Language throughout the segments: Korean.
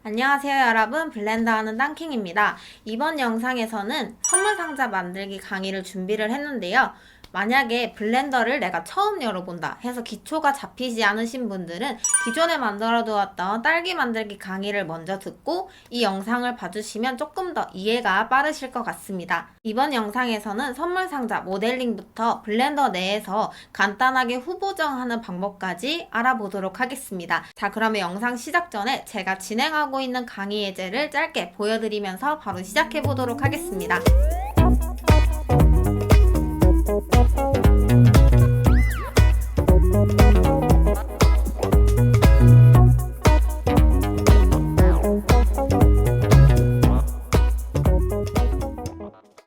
안녕하세요 여러분, 블렌더하는 땅킹입니다. 이번 영상에서는 선물 상자 만들기 강의를 준비를 했는데요. 만약에 블렌더를 내가 처음 열어본다 해서 기초가 잡히지 않으신 분들은 기존에 만들어 두었던 딸기 만들기 강의를 먼저 듣고 이 영상을 봐주시면 조금 더 이해가 빠르실 것 같습니다. 이번 영상에서는 선물 상자 모델링부터 블렌더 내에서 간단하게 후보정하는 방법까지 알아보도록 하겠습니다. 자, 그러면 영상 시작 전에 제가 진행하고 있는 강의 예제를 짧게 보여드리면서 바로 시작해 보도록 하겠습니다.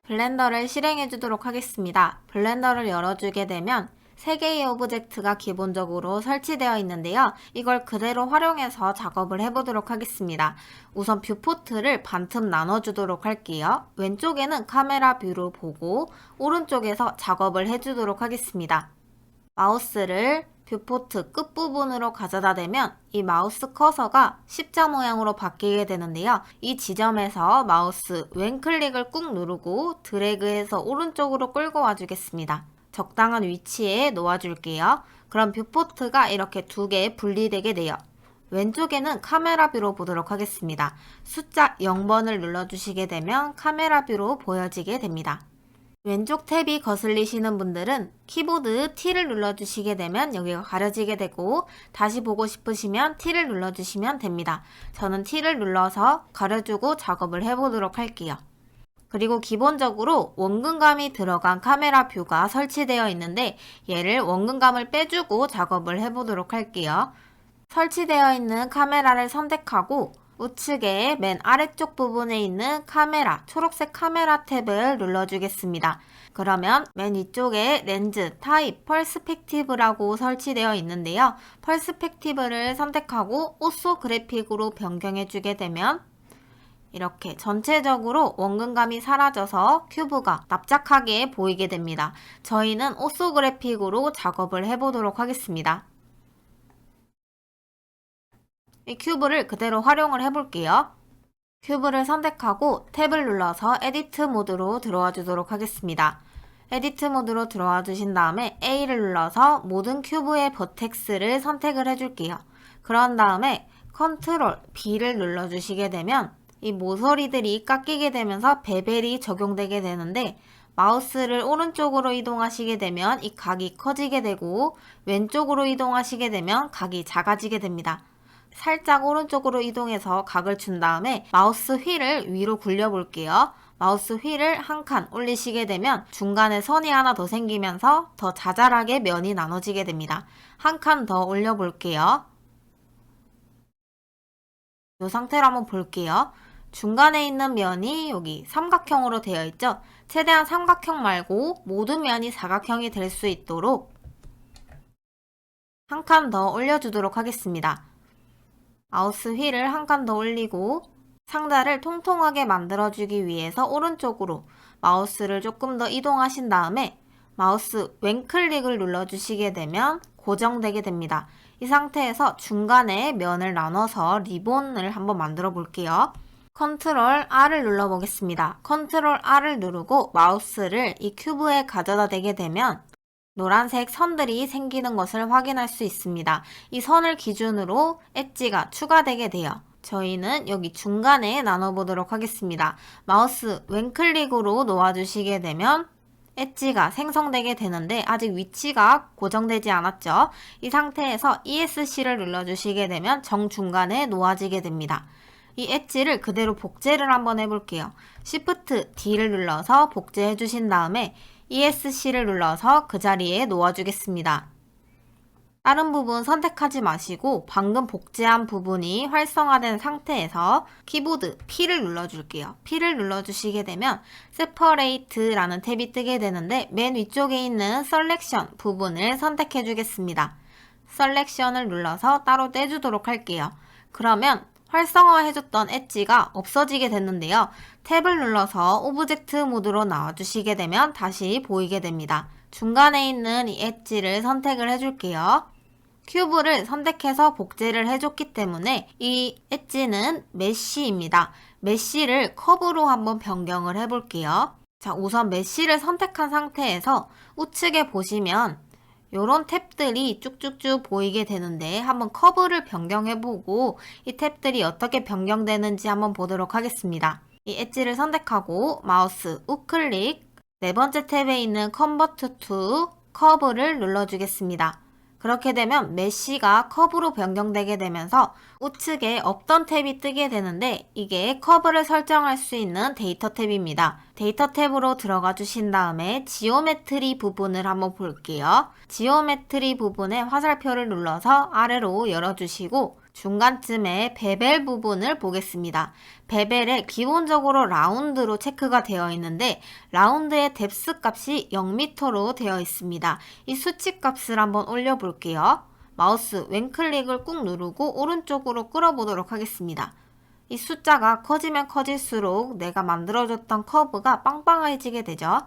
블렌더를 실행해 주도록 하겠습니다. 블렌더를 열어주게 되면 3개의 오브젝트가 기본적으로 설치되어 있는데요. 이걸 그대로 활용해서 작업을 해보도록 하겠습니다. 우선 뷰포트를 반틈 나눠주도록 할게요. 왼쪽에는 카메라 뷰로 보고 오른쪽에서 작업을 해주도록 하겠습니다. 마우스를 뷰포트 끝부분으로 가져다 대면 이 마우스 커서가 십자 모양으로 바뀌게 되는데요. 이 지점에서 마우스 왼클릭을 꾹 누르고 드래그해서 오른쪽으로 끌고 와주겠습니다. 적당한 위치에 놓아줄게요. 그럼 뷰포트가 이렇게 2개 분리되게 돼요. 왼쪽에는 카메라 뷰로 보도록 하겠습니다. 숫자 0번을 눌러주시게 되면 카메라 뷰로 보여지게 됩니다. 왼쪽 탭이 거슬리시는 분들은 키보드 T를 눌러주시게 되면 여기가 가려지게 되고 다시 보고 싶으시면 T를 눌러주시면 됩니다. 저는 T를 눌러서 가려주고 작업을 해보도록 할게요. 그리고 기본적으로 원근감이 들어간 카메라 뷰가 설치되어 있는데 얘를 원근감을 빼주고 작업을 해보도록 할게요. 설치되어 있는 카메라를 선택하고 우측의 맨 아래쪽 부분에 있는 카메라, 초록색 카메라 탭을 눌러주겠습니다. 그러면 맨 위쪽에 렌즈, 타입, 펄스펙티브라고 설치되어 있는데요. 펄스펙티브를 선택하고 오쏘 그래픽으로 변경해주게 되면 이렇게 전체적으로 원근감이 사라져서 큐브가 납작하게 보이게 됩니다. 저희는 오쏘 그래픽으로 작업을 해보도록 하겠습니다. 이 큐브를 그대로 활용을 해볼게요. 큐브를 선택하고 탭을 눌러서 에디트 모드로 들어와 주도록 하겠습니다. 에디트 모드로 들어와 주신 다음에 A를 눌러서 모든 큐브의 버텍스를 선택을 해줄게요. 그런 다음에 컨트롤 B를 눌러주시게 되면 이 모서리들이 깎이게 되면서 베벨이 적용되게 되는데 마우스를 오른쪽으로 이동하시게 되면 이 각이 커지게 되고 왼쪽으로 이동하시게 되면 각이 작아지게 됩니다. 살짝 오른쪽으로 이동해서 각을 준 다음에 마우스 휠을 위로 굴려 볼게요. 마우스 휠을 한 칸 올리시게 되면 중간에 선이 하나 더 생기면서 더 자잘하게 면이 나눠지게 됩니다. 한 칸 더 올려 볼게요. 이 상태로 한번 볼게요. 중간에 있는 면이 여기 삼각형으로 되어 있죠. 최대한 삼각형 말고 모든 면이 사각형이 될 수 있도록 한 칸 더 올려주도록 하겠습니다. 마우스 휠을 한 칸 더 올리고 상자를 통통하게 만들어주기 위해서 오른쪽으로 마우스를 조금 더 이동하신 다음에 마우스 왼클릭을 눌러주시게 되면 고정되게 됩니다. 이 상태에서 중간에 면을 나눠서 리본을 한번 만들어 볼게요. 컨트롤 R을 눌러보겠습니다. 컨트롤 R을 누르고 마우스를 이 큐브에 가져다 대게 되면 노란색 선들이 생기는 것을 확인할 수 있습니다. 이 선을 기준으로 엣지가 추가되게 돼요. 저희는 여기 중간에 나눠보도록 하겠습니다. 마우스 왼클릭으로 놓아주시게 되면 엣지가 생성되게 되는데 아직 위치가 고정되지 않았죠. 이 상태에서 ESC를 눌러주시게 되면 정중간에 놓아지게 됩니다. 이 엣지를 그대로 복제를 한번 해볼게요. Shift D를 눌러서 복제해 주신 다음에 ESC를 눌러서 그 자리에 놓아주겠습니다. 다른 부분 선택하지 마시고 방금 복제한 부분이 활성화된 상태에서 키보드 P를 눌러줄게요. P를 눌러주시게 되면 Separate라는 탭이 뜨게 되는데 맨 위쪽에 있는 Selection 부분을 선택해 주겠습니다. Selection을 눌러서 따로 떼주도록 할게요. 그러면 활성화해줬던 엣지가 없어지게 됐는데요. 탭을 눌러서 오브젝트 모드로 나와주시게 되면 다시 보이게 됩니다. 중간에 있는 이 엣지를 선택을 해줄게요. 큐브를 선택해서 복제를 해줬기 때문에 이 엣지는 메쉬입니다. 메쉬를 커브로 한번 변경을 해볼게요. 자, 우선 메쉬를 선택한 상태에서 우측에 보시면 이런 탭들이 쭉쭉쭉 보이게 되는데 한번 커브를 변경해보고 이 탭들이 어떻게 변경되는지 한번 보도록 하겠습니다. 이 엣지를 선택하고 마우스 우클릭, 네 번째 탭에 있는 컨버트 투 커브를 눌러주겠습니다. 그렇게 되면 메쉬가 커브로 변경되게 되면서 우측에 없던 탭이 뜨게 되는데 이게 커브를 설정할 수 있는 데이터 탭입니다. 데이터 탭으로 들어가 주신 다음에 지오메트리 부분을 한번 볼게요. 지오메트리 부분에 화살표를 눌러서 아래로 열어주시고 중간쯤에 베벨 부분을 보겠습니다. 베벨에 기본적으로 라운드로 체크가 되어 있는데 라운드의 뎁스 값이 0m로 되어 있습니다. 이 수치 값을 한번 올려볼게요. 마우스 왼클릭을 꾹 누르고 오른쪽으로 끌어보도록 하겠습니다. 이 숫자가 커지면 커질수록 내가 만들어줬던 커브가 빵빵해지게 되죠.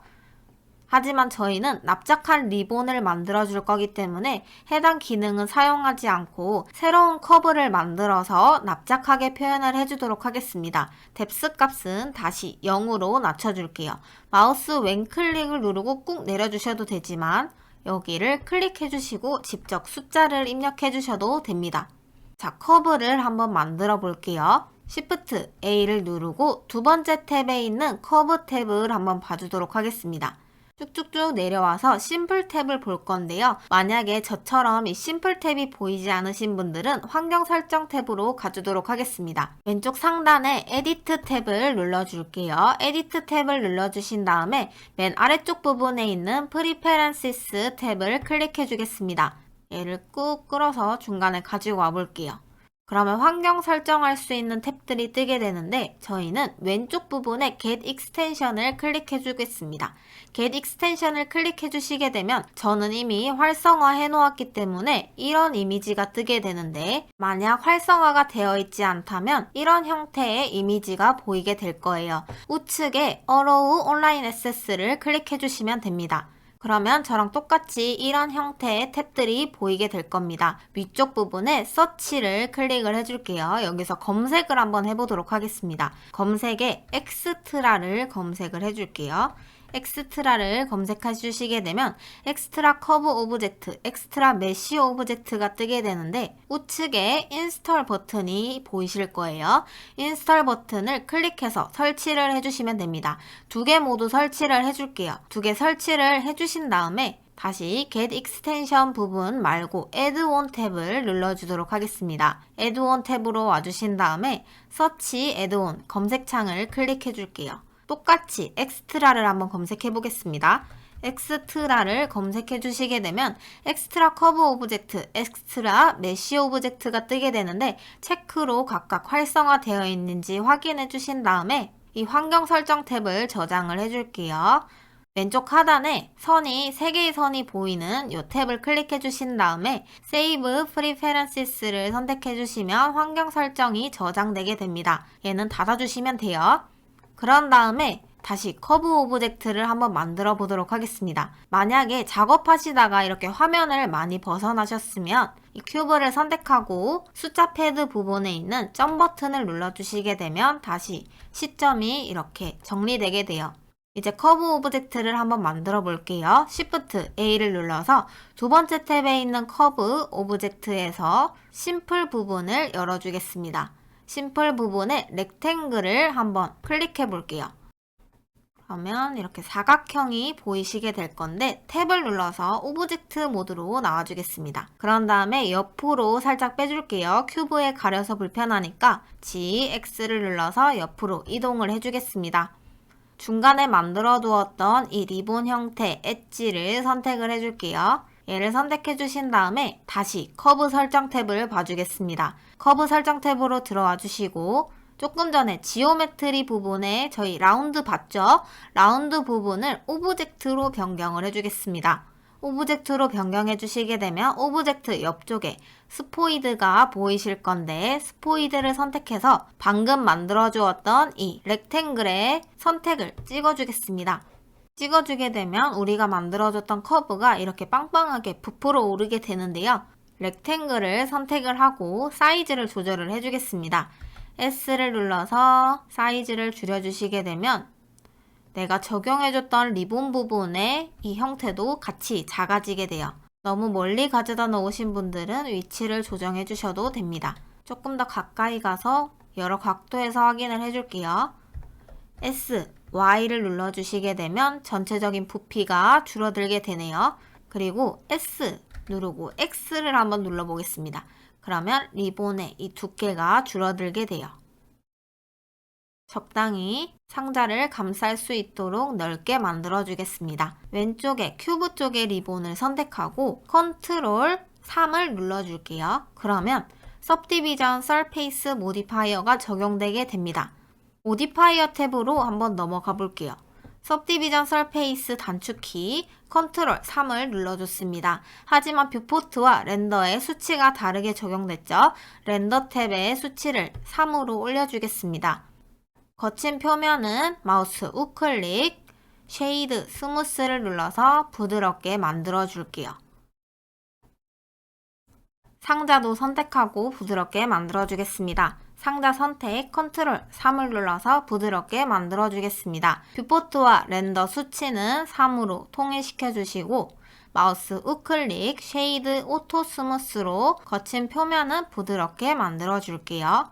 하지만 저희는 납작한 리본을 만들어 줄 거기 때문에 해당 기능은 사용하지 않고 새로운 커브를 만들어서 납작하게 표현을 해주도록 하겠습니다. 뎁스 값은 다시 0으로 낮춰줄게요. 마우스 왼클릭을 누르고 꾹 내려주셔도 되지만 여기를 클릭해 주시고 직접 숫자를 입력해 주셔도 됩니다. 자, 커브를 한번 만들어 볼게요. Shift A를 누르고 두 번째 탭에 있는 커브 탭을 한번 봐주도록 하겠습니다. 쭉쭉쭉 내려와서 심플 탭을 볼 건데요. 만약에 저처럼 이 심플 탭이 보이지 않으신 분들은 환경 설정 탭으로 가주도록 하겠습니다. 왼쪽 상단에 에디트 탭을 눌러줄게요. 에디트 탭을 눌러주신 다음에 맨 아래쪽 부분에 있는 프리페런시스 탭을 클릭해 주겠습니다. 얘를 꾹 끌어서 중간에 가지고 와 볼게요. 그러면 환경 설정할 수 있는 탭들이 뜨게 되는데 저희는 왼쪽 부분에 Get Extension을 클릭해 주겠습니다. Get Extension을 클릭해 주시게 되면 저는 이미 활성화해 놓았기 때문에 이런 이미지가 뜨게 되는데 만약 활성화가 되어 있지 않다면 이런 형태의 이미지가 보이게 될 거예요. 우측에 Allow Online Access를 클릭해 주시면 됩니다. 그러면 저랑 똑같이 이런 형태의 탭들이 보이게 될 겁니다. 위쪽 부분에 서치를 클릭을 해줄게요. 여기서 검색을 한번 해보도록 하겠습니다. 검색에 엑스트라를 검색을 해줄게요. 엑스트라를 검색해 주시게 되면 엑스트라 커브 오브젝트, 엑스트라 메쉬 오브젝트가 뜨게 되는데 우측에 인스톨 버튼이 보이실 거예요. 인스톨 버튼을 클릭해서 설치를 해주시면 됩니다. 두 개 모두 설치를 해줄게요. 두 개 설치를 해주신 다음에 다시 Get Extension 부분 말고 Add On 탭을 눌러주도록 하겠습니다. Add On 탭으로 와주신 다음에 Search Add On 검색창을 클릭해 줄게요. 똑같이 엑스트라를 한번 검색해 보겠습니다. 엑스트라를 검색해 주시게 되면 엑스트라 커브 오브젝트, 엑스트라 메쉬 오브젝트가 뜨게 되는데 체크로 각각 활성화되어 있는지 확인해 주신 다음에 이 환경 설정 탭을 저장을 해줄게요. 왼쪽 하단에 선이 3개의 선이 보이는 이 탭을 클릭해 주신 다음에 Save Preferences를 선택해 주시면 환경 설정이 저장되게 됩니다. 얘는 닫아주시면 돼요. 그런 다음에 다시 커브 오브젝트를 한번 만들어 보도록 하겠습니다. 만약에 작업하시다가 이렇게 화면을 많이 벗어나셨으면 이 큐브를 선택하고 숫자 패드 부분에 있는 점 버튼을 눌러주시게 되면 다시 시점이 이렇게 정리되게 돼요. 이제 커브 오브젝트를 한번 만들어 볼게요. Shift A를 눌러서 두 번째 탭에 있는 커브 오브젝트에서 심플 부분을 열어주겠습니다. 심플 부분에 렉탱글을 한번 클릭해 볼게요. 그러면 이렇게 사각형이 보이시게 될 건데 탭을 눌러서 오브젝트 모드로 나와주겠습니다. 그런 다음에 옆으로 살짝 빼줄게요. 큐브에 가려서 불편하니까 G, X를 눌러서 옆으로 이동을 해주겠습니다. 중간에 만들어 두었던 이 리본 형태 엣지를 선택을 해줄게요. 얘를 선택해 주신 다음에 다시 커브 설정 탭을 봐주겠습니다. 커브 설정 탭으로 들어와 주시고 조금 전에 지오메트리 부분에 저희 라운드 봤죠? 라운드 부분을 오브젝트로 변경을 해주겠습니다. 오브젝트로 변경해 주시게 되면 오브젝트 옆쪽에 스포이드가 보이실 건데 스포이드를 선택해서 방금 만들어 주었던 이 렉탱글의 선택을 찍어 주겠습니다. 찍어주게 되면 우리가 만들어줬던 커브가 이렇게 빵빵하게 부풀어 오르게 되는데요. 렉탱글을 선택을 하고 사이즈를 조절을 해주겠습니다. S를 눌러서 사이즈를 줄여주시게 되면 내가 적용해줬던 리본 부분의 이 형태도 같이 작아지게 돼요. 너무 멀리 가져다 놓으신 분들은 위치를 조정해 주셔도 됩니다. 조금 더 가까이 가서 여러 각도에서 확인을 해줄게요. S, Y를 눌러주시게 되면 전체적인 부피가 줄어들게 되네요. 그리고 S 누르고 X를 한번 눌러보겠습니다. 그러면 리본의 이 두께가 줄어들게 돼요. 적당히 상자를 감쌀 수 있도록 넓게 만들어 주겠습니다. 왼쪽에 큐브 쪽의 리본을 선택하고 컨트롤 3을 눌러줄게요. 그러면 Subdivision Surface 모디파이어가 적용되게 됩니다. 모디파이어 탭으로 한번 넘어가 볼게요. Subdivision Surface 단축키 컨트롤 3을 눌러줬습니다. 하지만 뷰포트와 렌더의 수치가 다르게 적용됐죠. 렌더 탭의 수치를 3으로 올려주겠습니다. 거친 표면은 마우스 우클릭, 쉐이드 스무스를 눌러서 부드럽게 만들어 줄게요. 상자도 선택하고 부드럽게 만들어 주겠습니다. 상자 선택 컨트롤 3을 눌러서 부드럽게 만들어 주겠습니다. 뷰포트와 렌더 수치는 3으로 통일시켜 주시고 마우스 우클릭 쉐이드 오토 스무스로 거친 표면은 부드럽게 만들어 줄게요.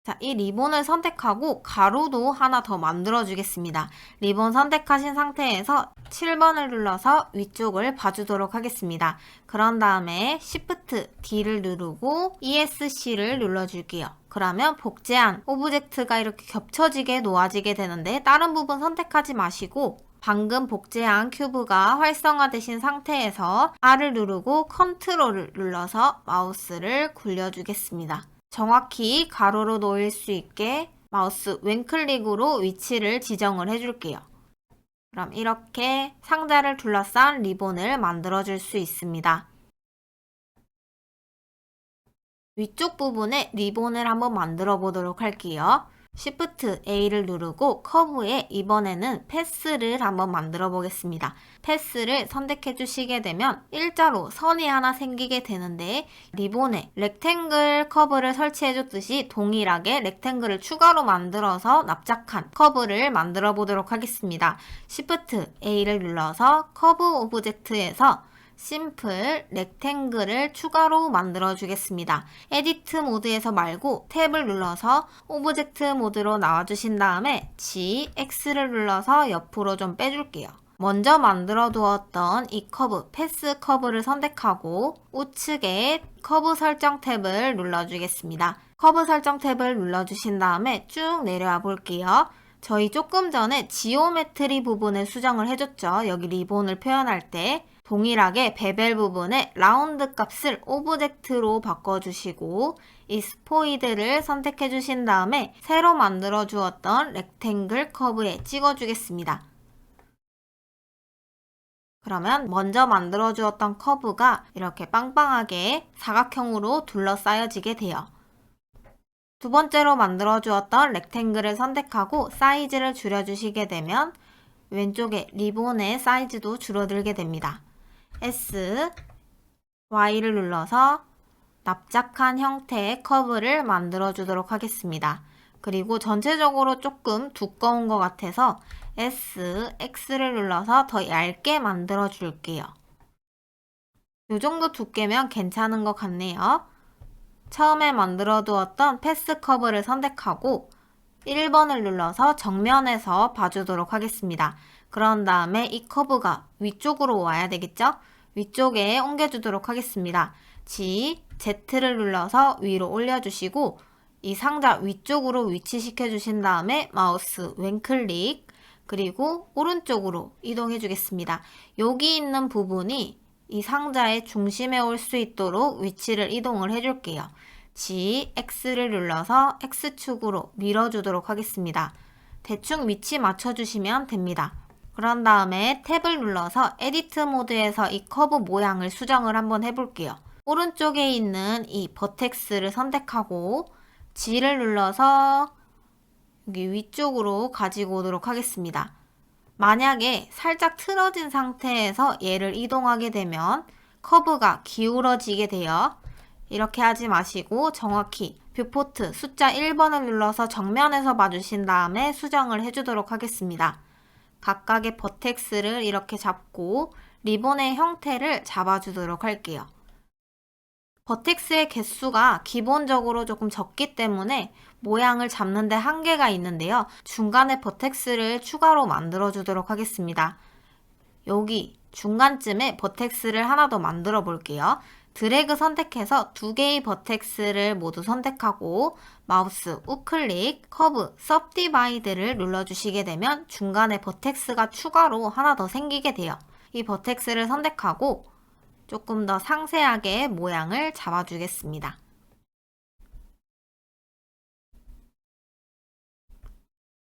자, 이 리본을 선택하고 가로도 하나 더 만들어 주겠습니다. 리본 선택하신 상태에서 7번을 눌러서 위쪽을 봐주도록 하겠습니다. 그런 다음에 Shift D를 누르고 ESC를 눌러줄게요. 그러면 복제한 오브젝트가 이렇게 겹쳐지게 놓아지게 되는데 다른 부분 선택하지 마시고 방금 복제한 큐브가 활성화되신 상태에서 R을 누르고 컨트롤을 눌러서 마우스를 굴려주겠습니다. 정확히 가로로 놓일 수 있게 마우스 왼클릭으로 위치를 지정을 해줄게요. 그럼 이렇게 상자를 둘러싼 리본을 만들어 줄 수 있습니다. 위쪽 부분에 리본을 한번 만들어 보도록 할게요. Shift A를 누르고 커브에 이번에는 패스를 한번 만들어 보겠습니다. 패스를 선택해 주시게 되면 일자로 선이 하나 생기게 되는데 리본에 렉탱글 커브를 설치해 줬듯이 동일하게 렉탱글을 추가로 만들어서 납작한 커브를 만들어 보도록 하겠습니다. Shift A를 눌러서 커브 오브젝트에서 심플 렉탱글을 추가로 만들어 주겠습니다. 에디트 모드에서 말고 탭을 눌러서 오브젝트 모드로 나와주신 다음에 G, X를 눌러서 옆으로 좀 빼줄게요. 먼저 만들어 두었던 이 커브, 패스 커브를 선택하고 우측에 커브 설정 탭을 눌러주겠습니다. 커브 설정 탭을 눌러주신 다음에 쭉 내려와 볼게요. 저희 조금 전에 지오메트리 부분을 수정을 해줬죠. 여기 리본을 표현할 때. 동일하게 베벨 부분에 라운드 값을 오브젝트로 바꿔주시고 이 스포이드를 선택해 주신 다음에 새로 만들어 주었던 렉탱글 커브에 찍어 주겠습니다. 그러면 먼저 만들어 주었던 커브가 이렇게 빵빵하게 사각형으로 둘러싸여지게 돼요. 두 번째로 만들어 주었던 렉탱글을 선택하고 사이즈를 줄여주시게 되면 왼쪽에 리본의 사이즈도 줄어들게 됩니다. S, Y를 눌러서 납작한 형태의 커브를 만들어 주도록 하겠습니다. 그리고 전체적으로 조금 두꺼운 것 같아서 S, X를 눌러서 더 얇게 만들어 줄게요. 이 정도 두께면 괜찮은 것 같네요. 처음에 만들어 두었던 패스 커브를 선택하고 1번을 눌러서 정면에서 봐주도록 하겠습니다. 그런 다음에 이 커브가 위쪽으로 와야 되겠죠? 위쪽에 옮겨주도록 하겠습니다. G, Z를 눌러서 위로 올려주시고 이 상자 위쪽으로 위치시켜 주신 다음에 마우스 왼클릭 그리고 오른쪽으로 이동해 주겠습니다. 여기 있는 부분이 이 상자의 중심에 올 수 있도록 위치를 이동을 해줄게요. G, X를 눌러서 X축으로 밀어주도록 하겠습니다. 대충 위치 맞춰주시면 됩니다. 그런 다음에 탭을 눌러서 에디트 모드에서 이 커브 모양을 수정을 한번 해볼게요. 오른쪽에 있는 이 버텍스를 선택하고 G를 눌러서 여기 위쪽으로 가지고 오도록 하겠습니다. 만약에 살짝 틀어진 상태에서 얘를 이동하게 되면 커브가 기울어지게 돼요. 이렇게 하지 마시고 정확히 뷰포트 숫자 1번을 눌러서 정면에서 봐주신 다음에 수정을 해주도록 하겠습니다. 각각의 버텍스를 이렇게 잡고 리본의 형태를 잡아주도록 할게요. 버텍스의 개수가 기본적으로 조금 적기 때문에 모양을 잡는데 한계가 있는데요. 중간에 버텍스를 추가로 만들어 주도록 하겠습니다. 여기 중간쯤에 버텍스를 하나 더 만들어 볼게요. 드래그 선택해서 두 개의 버텍스를 모두 선택하고 마우스 우클릭, 커브, सब디바이드를 눌러주시게 되면 중간에 버텍스가 추가로 하나 더 생기게 돼요. 이 버텍스를 선택하고 조금 더 상세하게 모양을 잡아주겠습니다.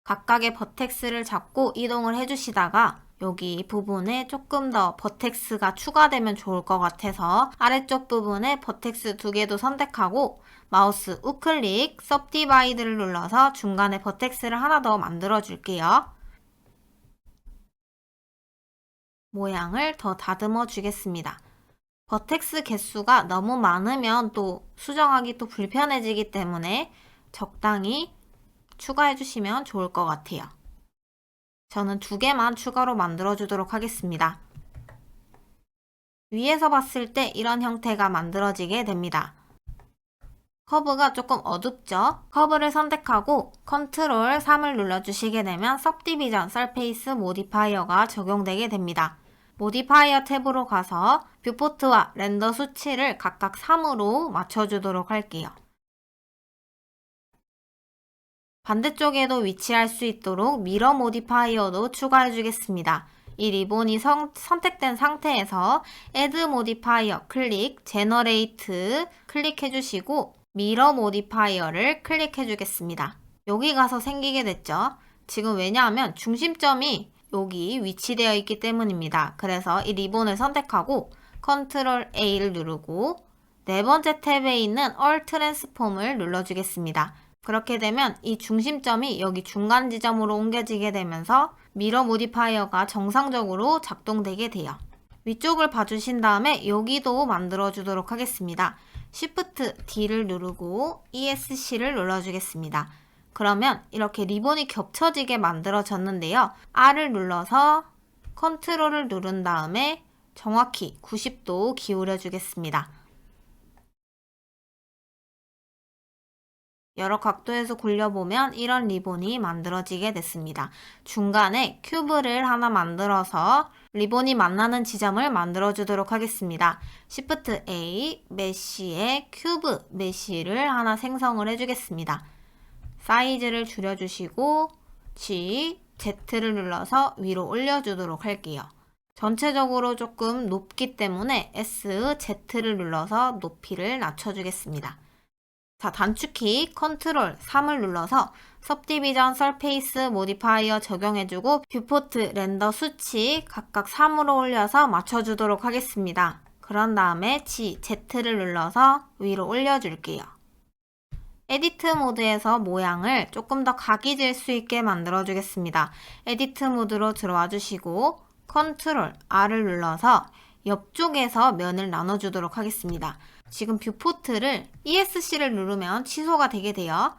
각각의 버텍스를 잡고 이동을 해주시다가 여기 부분에 조금 더 버텍스가 추가되면 좋을 것 같아서 아래쪽 부분에 버텍스 두 개도 선택하고 마우스 우클릭, सब디바이드를 눌러서 중간에 버텍스를 하나 더 만들어 줄게요. 모양을 더 다듬어 주겠습니다. 버텍스 개수가 너무 많으면 또 수정하기 또 불편해지기 때문에 적당히 추가해 주시면 좋을 것 같아요. 저는 두 개만 추가로 만들어 주도록 하겠습니다. 위에서 봤을 때 이런 형태가 만들어지게 됩니다. 커브가 조금 어둡죠? 커브를 선택하고 컨트롤 3을 눌러주시게 되면 सब디비전 서페이스 모디파이어가 적용되게 됩니다. 모디파이어 탭으로 가서 뷰포트와 렌더 수치를 각각 3으로 맞춰주도록 할게요. 반대쪽에도 위치할 수 있도록 미러 모디파이어도 추가해 주겠습니다. 이 리본이 선택된 상태에서 Add 모디파이어 클릭, 제너레이트 클릭해 주시고 미러 모디파이어를 클릭해 주겠습니다. 여기 가서 생기게 됐죠? 지금 왜냐하면 중심점이 여기 위치되어 있기 때문입니다. 그래서 이 리본을 선택하고 컨트롤 A를 누르고 네 번째 탭에 있는 All Transform을 눌러주겠습니다. 그렇게 되면 이 중심점이 여기 중간 지점으로 옮겨지게 되면서 미러 모디파이어가 정상적으로 작동되게 돼요. 위쪽을 봐주신 다음에 여기도 만들어 주도록 하겠습니다. Shift D를 누르고 ESC를 눌러주겠습니다. 그러면 이렇게 리본이 겹쳐지게 만들어졌는데요. R을 눌러서 컨트롤을 누른 다음에 정확히 90도 기울여 주겠습니다. 여러 각도에서 굴려보면 이런 리본이 만들어지게 됐습니다. 중간에 큐브를 하나 만들어서 리본이 만나는 지점을 만들어 주도록 하겠습니다. Shift A, 메쉬에 큐브 메쉬를 하나 생성을 해주겠습니다. 사이즈를 줄여주시고 G, Z를 눌러서 위로 올려주도록 할게요. 전체적으로 조금 높기 때문에 S, Z를 눌러서 높이를 낮춰주겠습니다. 자, 단축키 컨트롤 3을 눌러서 सब디비전 서페이스 모디파이어 적용해주고 뷰포트 렌더 수치 각각 3으로 올려서 맞춰주도록 하겠습니다. 그런 다음에 G, Z를 눌러서 위로 올려줄게요. 에디트 모드에서 모양을 조금 더 각이 질 수 있게 만들어 주겠습니다. 에디트 모드로 들어와 주시고 컨트롤 R을 눌러서 옆쪽에서 면을 나눠주도록 하겠습니다. 지금 뷰포트를 ESC를 누르면 취소가 되게 돼요.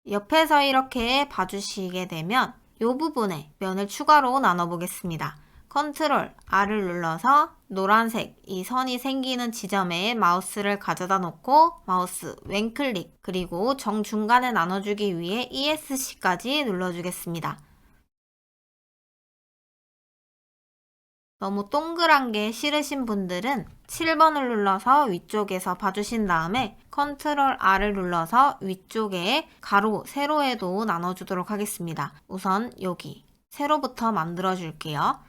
옆에서 이렇게 봐주시게 되면 이 부분에 면을 추가로 나눠보겠습니다. 컨트롤 R을 눌러서 노란색 이 선이 생기는 지점에 마우스를 가져다 놓고 마우스 왼클릭 그리고 정중간에 나눠주기 위해 ESC까지 눌러주겠습니다. 너무 동그란 게 싫으신 분들은 7번을 눌러서 위쪽에서 봐주신 다음에 컨트롤 R을 눌러서 위쪽에 가로, 세로에도 나눠주도록 하겠습니다. 우선 여기 세로부터 만들어 줄게요.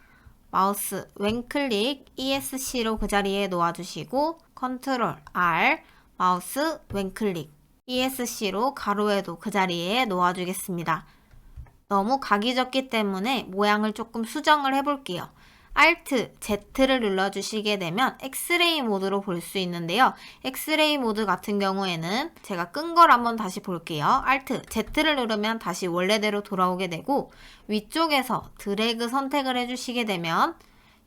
마우스 왼클릭 ESC로 그 자리에 놓아주시고 컨트롤 R, 마우스 왼클릭 ESC로 가로에도 그 자리에 놓아주겠습니다. 너무 각이 졌기 때문에 모양을 조금 수정을 해볼게요. Alt Z를 눌러주시게 되면 엑스레이 모드로 볼 수 있는데요. 엑스레이 모드 같은 경우에는 제가 끈 걸 한번 다시 볼게요. Alt Z를 누르면 다시 원래대로 돌아오게 되고 위쪽에서 드래그 선택을 해주시게 되면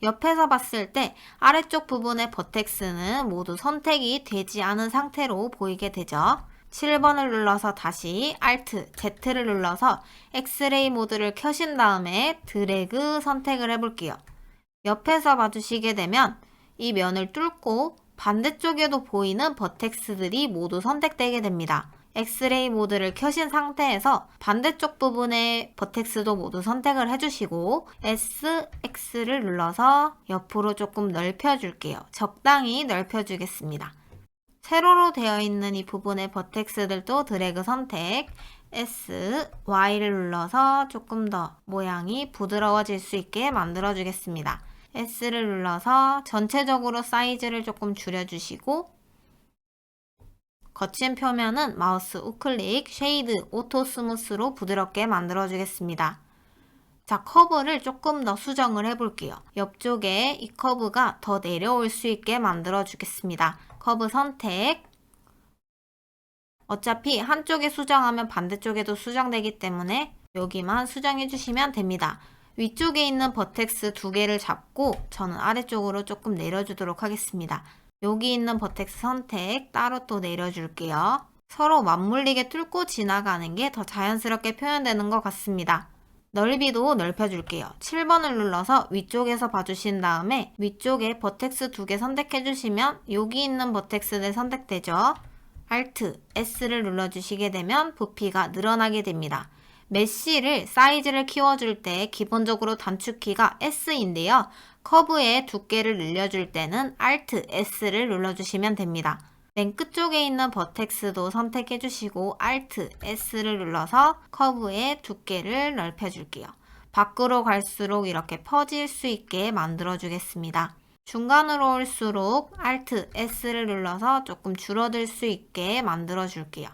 옆에서 봤을 때 아래쪽 부분의 버텍스는 모두 선택이 되지 않은 상태로 보이게 되죠. 7번을 눌러서 다시 Alt Z를 눌러서 엑스레이 모드를 켜신 다음에 드래그 선택을 해볼게요. 옆에서 봐주시게 되면 이 면을 뚫고 반대쪽에도 보이는 버텍스들이 모두 선택되게 됩니다. 엑스레이 모드를 켜신 상태에서 반대쪽 부분의 버텍스도 모두 선택을 해주시고 SX를 눌러서 옆으로 조금 넓혀줄게요. 적당히 넓혀주겠습니다. 세로로 되어 있는 이 부분의 버텍스들도 드래그 선택, S, Y를 눌러서 조금 더 모양이 부드러워질 수 있게 만들어주겠습니다. S를 눌러서 전체적으로 사이즈를 조금 줄여주시고 거친 표면은 마우스 우클릭, 쉐이드, 오토 스무스로 부드럽게 만들어주겠습니다. 자, 커브를 조금 더 수정을 해볼게요. 옆쪽에 이 커브가 더 내려올 수 있게 만들어주겠습니다. 커브 선택. 어차피 한쪽에 수정하면 반대쪽에도 수정되기 때문에 여기만 수정해 주시면 됩니다. 위쪽에 있는 버텍스 두 개를 잡고 저는 아래쪽으로 조금 내려주도록 하겠습니다. 여기 있는 버텍스 선택 따로 또 내려줄게요. 서로 맞물리게 뚫고 지나가는 게 더 자연스럽게 표현되는 것 같습니다. 넓이도 넓혀줄게요. 7번을 눌러서 위쪽에서 봐주신 다음에 위쪽에 버텍스 두 개 선택해주시면 여기 있는 버텍스들 선택되죠. Alt S를 눌러주시게 되면 부피가 늘어나게 됩니다. 메쉬를 사이즈를 키워줄 때 기본적으로 단축키가 S인데요. 커브의 두께를 늘려줄 때는 Alt S를 눌러주시면 됩니다. 맨 끝쪽에 있는 버텍스도 선택해주시고 Alt S를 눌러서 커브의 두께를 넓혀줄게요. 밖으로 갈수록 이렇게 퍼질 수 있게 만들어주겠습니다. 중간으로 올수록 Alt S를 눌러서 조금 줄어들 수 있게 만들어줄게요.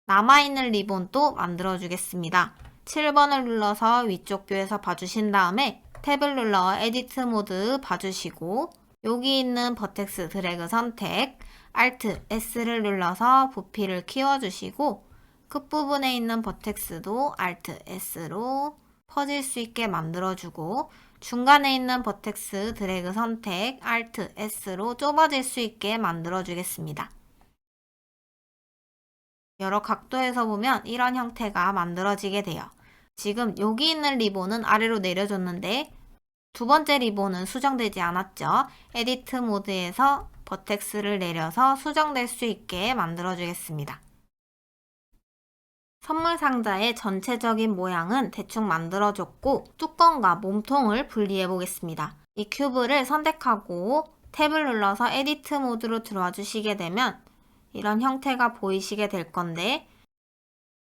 남아있는 리본도 만들어주겠습니다. 7번을 눌러서 위쪽 뷰에서 봐주신 다음에 탭을 눌러 에디트 모드 봐주시고 여기 있는 버텍스 드래그 선택, Alt S를 눌러서 부피를 키워주시고 끝부분에 있는 버텍스도 Alt S로 퍼질 수 있게 만들어주고 중간에 있는 버텍스 드래그 선택, Alt S로 좁아질 수 있게 만들어주겠습니다. 여러 각도에서 보면 이런 형태가 만들어지게 돼요. 지금 여기 있는 리본은 아래로 내려줬는데 두 번째 리본은 수정되지 않았죠. 에디트 모드에서 버텍스를 내려서 수정될 수 있게 만들어주겠습니다. 선물 상자의 전체적인 모양은 대충 만들어줬고 뚜껑과 몸통을 분리해 보겠습니다. 이 큐브를 선택하고 탭을 눌러서 에디트 모드로 들어와 주시게 되면 이런 형태가 보이시게 될 건데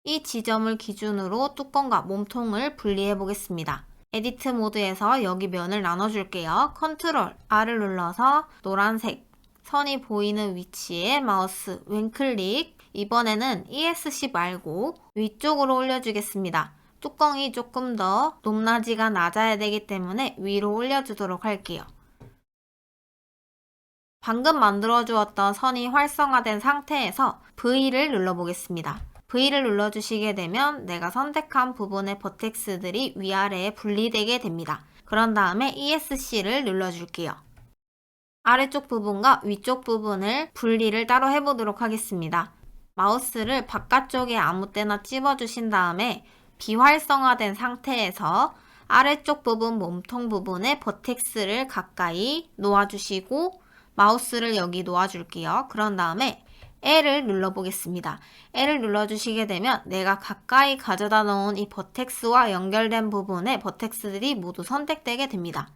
이 지점을 기준으로 뚜껑과 몸통을 분리해 보겠습니다. 에디트 모드에서 여기 면을 나눠줄게요. 컨트롤 R을 눌러서 노란색 선이 보이는 위치에 마우스 왼클릭. 이번에는 ESC 말고 위쪽으로 올려주겠습니다. 뚜껑이 조금 더 높낮이가 낮아야 되기 때문에 위로 올려주도록 할게요. 방금 만들어 주었던 선이 활성화된 상태에서 V를 눌러보겠습니다. V를 눌러주시게 되면 내가 선택한 부분의 버텍스들이 위아래에 분리되게 됩니다. 그런 다음에 ESC를 눌러줄게요. 아래쪽 부분과 위쪽 부분을 분리를 따로 해보도록 하겠습니다. 마우스를 바깥쪽에 아무 때나 찝어주신 다음에 비활성화된 상태에서 아래쪽 부분 몸통 부분에 버텍스를 가까이 놓아주시고 마우스를 여기 놓아줄게요. 그런 다음에 L을 눌러보겠습니다. L을 눌러주시게 되면 내가 가까이 가져다 놓은 이 버텍스와 연결된 부분에 버텍스들이 모두 선택되게 됩니다.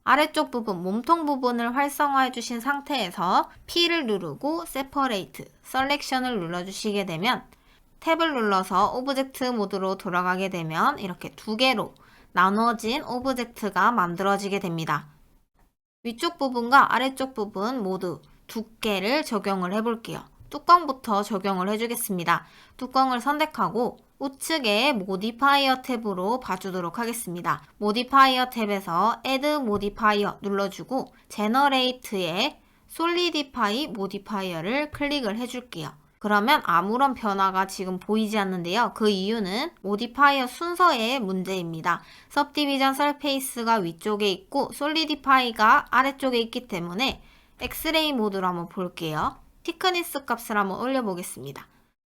아래쪽 부분, 몸통 부분을 활성화해 주신 상태에서 P를 누르고 Separate, Selection을 눌러주시게 되면 탭을 눌러서 오브젝트 모드로 돌아가게 되면 이렇게 두 개로 나눠진 오브젝트가 만들어지게 됩니다. 위쪽 부분과 아래쪽 부분 모두 두께를 적용을 해볼게요. 뚜껑부터 적용을 해주겠습니다. 뚜껑을 선택하고 우측에 모디파이어 탭으로 봐주도록 하겠습니다. 모디파이어 탭에서 Add 모디파이어 눌러주고 제너레이트에 솔리디파이 모디파이어를 클릭을 해줄게요. 그러면 아무런 변화가 지금 보이지 않는데요. 그 이유는 모디파이어 순서의 문제입니다. सब디비전 설페이스가 위쪽에 있고 솔리디파이가 아래쪽에 있기 때문에 엑스레이 모드로 한번 볼게요. 티크니스 값을 한번 올려보겠습니다.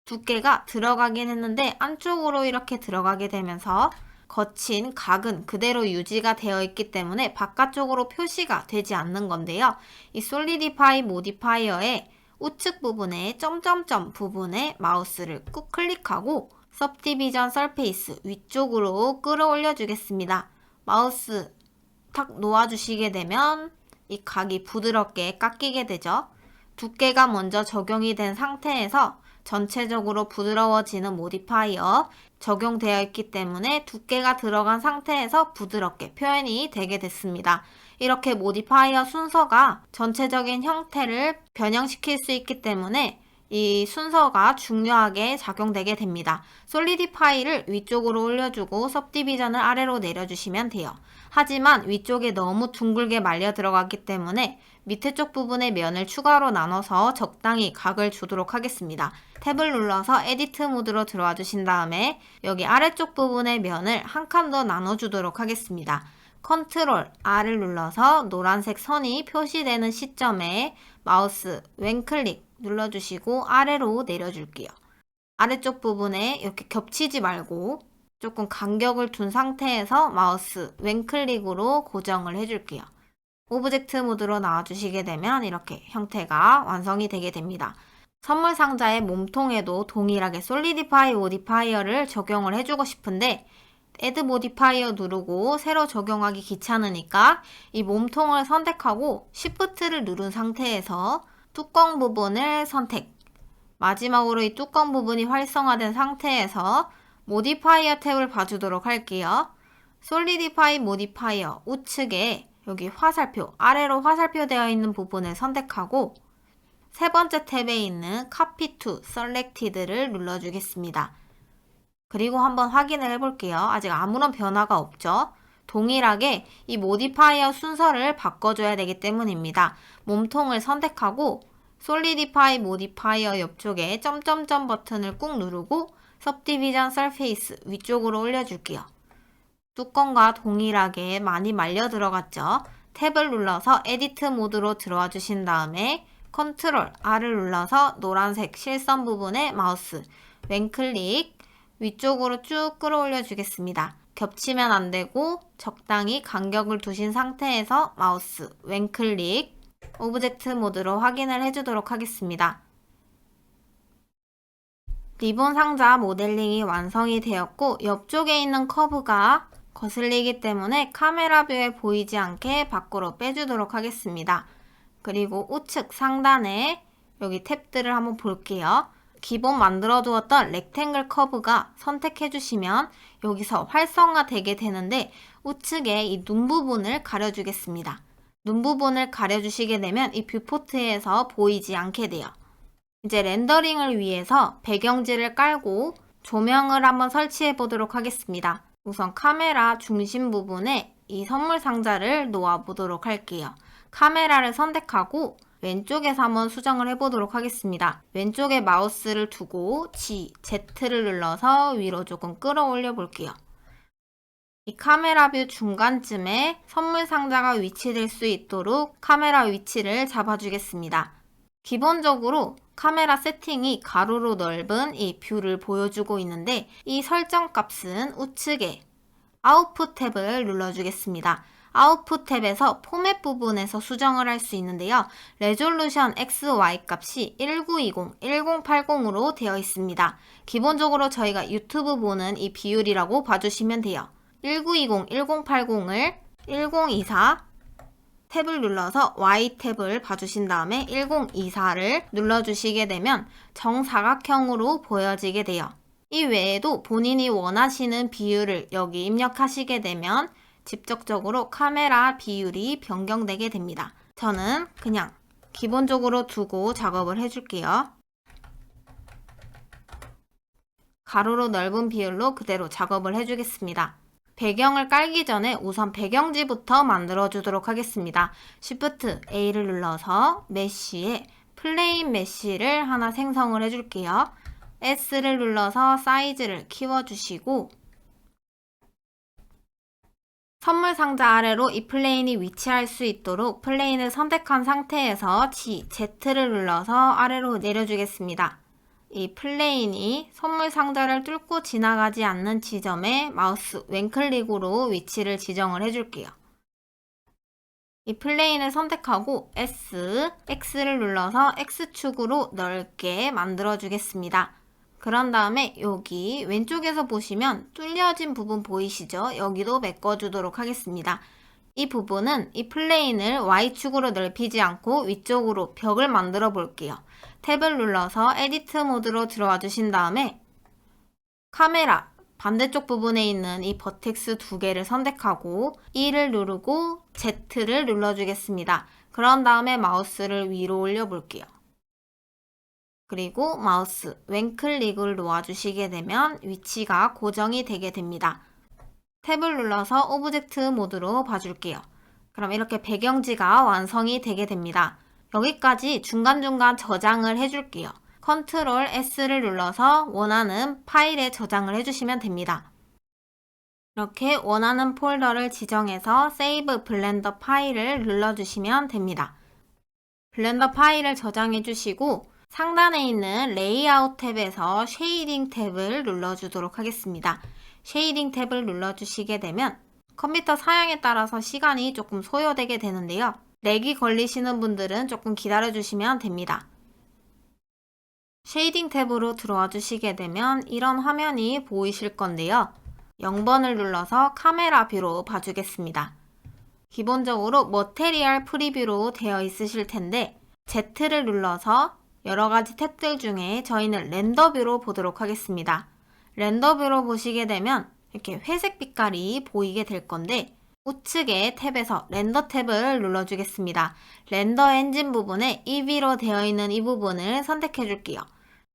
두께가 들어가긴 했는데 안쪽으로 이렇게 들어가게 되면서 거친 각은 그대로 유지가 되어 있기 때문에 바깥쪽으로 표시가 되지 않는 건데요. 이 솔리디파이 모디파이어의 우측 부분에 점점점 부분에 마우스를 꾹 클릭하고 सब디비전 설페이스 위쪽으로 끌어올려 주겠습니다. 마우스 탁 놓아주시게 되면 이 각이 부드럽게 깎이게 되죠. 두께가 먼저 적용이 된 상태에서 전체적으로 부드러워지는 모디파이어 적용되어 있기 때문에 두께가 들어간 상태에서 부드럽게 표현이 되게 됐습니다. 이렇게 모디파이어 순서가 전체적인 형태를 변형시킬 수 있기 때문에 이 순서가 중요하게 작용되게 됩니다. 솔리디파이를 위쪽으로 올려주고 सब디비전을 아래로 내려주시면 돼요. 하지만 위쪽에 너무 둥글게 말려 들어갔기 때문에 밑에 쪽 부분의 면을 추가로 나눠서 적당히 각을 주도록 하겠습니다. 탭을 눌러서 에디트 모드로 들어와 주신 다음에 여기 아래쪽 부분의 면을 한 칸 더 나눠주도록 하겠습니다. 컨트롤 R을 눌러서 노란색 선이 표시되는 시점에 마우스 왼클릭 눌러주시고 아래로 내려줄게요. 아래쪽 부분에 이렇게 겹치지 말고 조금 간격을 둔 상태에서 마우스 왼클릭으로 고정을 해줄게요. 오브젝트 모드로 나와주시게 되면 이렇게 형태가 완성이 되게 됩니다. 선물 상자의 몸통에도 동일하게 솔리디파이 모디파이어를 적용을 해주고 싶은데 Add 모디파이어 누르고 새로 적용하기 귀찮으니까 이 몸통을 선택하고 Shift를 누른 상태에서 뚜껑 부분을 선택. 마지막으로 이 뚜껑 부분이 활성화된 상태에서 모디파이어 탭을 봐주도록 할게요. 솔리디파이 모디파이어 우측에 여기 화살표, 아래로 화살표 되어 있는 부분을 선택하고 세 번째 탭에 있는 Copy to Selected를 눌러주겠습니다. 그리고 한번 확인을 해볼게요. 아직 아무런 변화가 없죠? 동일하게 이 모디파이어 순서를 바꿔줘야 되기 때문입니다. 몸통을 선택하고 솔리디파이 모디파이어 옆쪽에 점점점 버튼을 꾹 누르고 सब디비전 설페이스 위쪽으로 올려줄게요. 뚜껑과 동일하게 많이 말려 들어갔죠? 탭을 눌러서 에디트 모드로 들어와 주신 다음에 컨트롤 R을 눌러서 노란색 실선 부분에 마우스 왼클릭 위쪽으로 쭉 끌어올려 주겠습니다. 겹치면 안 되고 적당히 간격을 두신 상태에서 마우스 왼클릭 오브젝트 모드로 확인을 해주도록 하겠습니다. 리본 상자 모델링이 완성이 되었고 옆쪽에 있는 커브가 거슬리기 때문에 카메라 뷰에 보이지 않게 밖으로 빼주도록 하겠습니다. 그리고 우측 상단에 여기 탭들을 한번 볼게요. 기본 만들어 두었던 렉탱글 커브가 선택해 주시면 여기서 활성화되게 되는데 우측에 이 눈 부분을 가려주겠습니다. 눈 부분을 가려주시게 되면 이 뷰포트에서 보이지 않게 돼요. 이제 렌더링을 위해서 배경지를 깔고 조명을 한번 설치해 보도록 하겠습니다. 우선 카메라 중심 부분에 이 선물 상자를 놓아 보도록 할게요. 카메라를 선택하고 왼쪽에서 한번 수정을 해보도록 하겠습니다. 왼쪽에 마우스를 두고 Z를 눌러서 위로 조금 끌어올려 볼게요. 이 카메라 뷰 중간쯤에 선물 상자가 위치될 수 있도록 카메라 위치를 잡아주겠습니다. 기본적으로 카메라 세팅이 가로로 넓은 이 뷰를 보여주고 있는데 이 설정 값은 우측에 아웃풋 탭을 눌러주겠습니다. 아웃풋 탭에서 포맷 부분에서 수정을 할 수 있는데요. 레졸루션 XY 값이 1920, 1080으로 되어 있습니다. 기본적으로 저희가 유튜브 보는 이 비율이라고 봐주시면 돼요. 1920, 1080을 1024 탭을 눌러서 Y 탭을 봐주신 다음에 1024를 눌러주시게 되면 정사각형으로 보여지게 돼요. 이 외에도 본인이 원하시는 비율을 여기 입력하시게 되면 직접적으로 카메라 비율이 변경되게 됩니다. 저는 그냥 기본적으로 두고 작업을 해줄게요. 가로로 넓은 비율로 그대로 작업을 해주겠습니다. 배경을 깔기 전에 우선 배경지부터 만들어 주도록 하겠습니다. Shift A를 눌러서 메쉬에 플레인 메쉬를 하나 생성을 해줄게요. S를 눌러서 사이즈를 키워주시고 선물 상자 아래로 이 플레인이 위치할 수 있도록 플레인을 선택한 상태에서 Z를 눌러서 아래로 내려주겠습니다. 이 플레인이 선물 상자를 뚫고 지나가지 않는 지점에 마우스 왼클릭으로 위치를 지정을 해줄게요. 이 플레인을 선택하고 X를 눌러서 X축으로 넓게 만들어 주겠습니다. 그런 다음에 여기 왼쪽에서 보시면 뚫려진 부분 보이시죠? 여기도 메꿔주도록 하겠습니다. 이 부분은 이 플레인을 Y축으로 넓히지 않고 위쪽으로 벽을 만들어 볼게요. 탭을 눌러서 에디트 모드로 들어와 주신 다음에 카메라 반대쪽 부분에 있는 이 버텍스 두 개를 선택하고 E를 누르고 Z를 눌러주겠습니다. 그런 다음에 마우스를 위로 올려볼게요. 그리고 마우스 왼클릭을 놓아주시게 되면 위치가 고정이 되게 됩니다. 탭을 눌러서 오브젝트 모드로 봐줄게요. 그럼 이렇게 배경지가 완성이 되게 됩니다. 여기까지 중간중간 저장을 해줄게요. 컨트롤 S를 눌러서 원하는 파일에 저장을 해주시면 됩니다. 이렇게 원하는 폴더를 지정해서 세이브 블렌더 파일을 눌러주시면 됩니다. 블렌더 파일을 저장해 주시고 상단에 있는 레이아웃 탭에서 쉐이딩 탭을 눌러주도록 하겠습니다. 쉐이딩 탭을 눌러주시게 되면 컴퓨터 사양에 따라서 시간이 조금 소요되게 되는데요. 렉이 걸리시는 분들은 조금 기다려주시면 됩니다. 쉐이딩 탭으로 들어와 주시게 되면 이런 화면이 보이실 건데요. 0번을 눌러서 카메라 뷰로 봐주겠습니다. 기본적으로 머테리얼 프리뷰로 되어 있으실 텐데 Z를 눌러서 여러가지 탭들 중에 저희는 렌더 뷰로 보도록 하겠습니다. 렌더 뷰로 보시게 되면 이렇게 회색 빛깔이 보이게 될 건데 우측의 탭에서 렌더 탭을 눌러주겠습니다. 렌더 엔진 부분에 EV로 되어 있는 이 부분을 선택해 줄게요.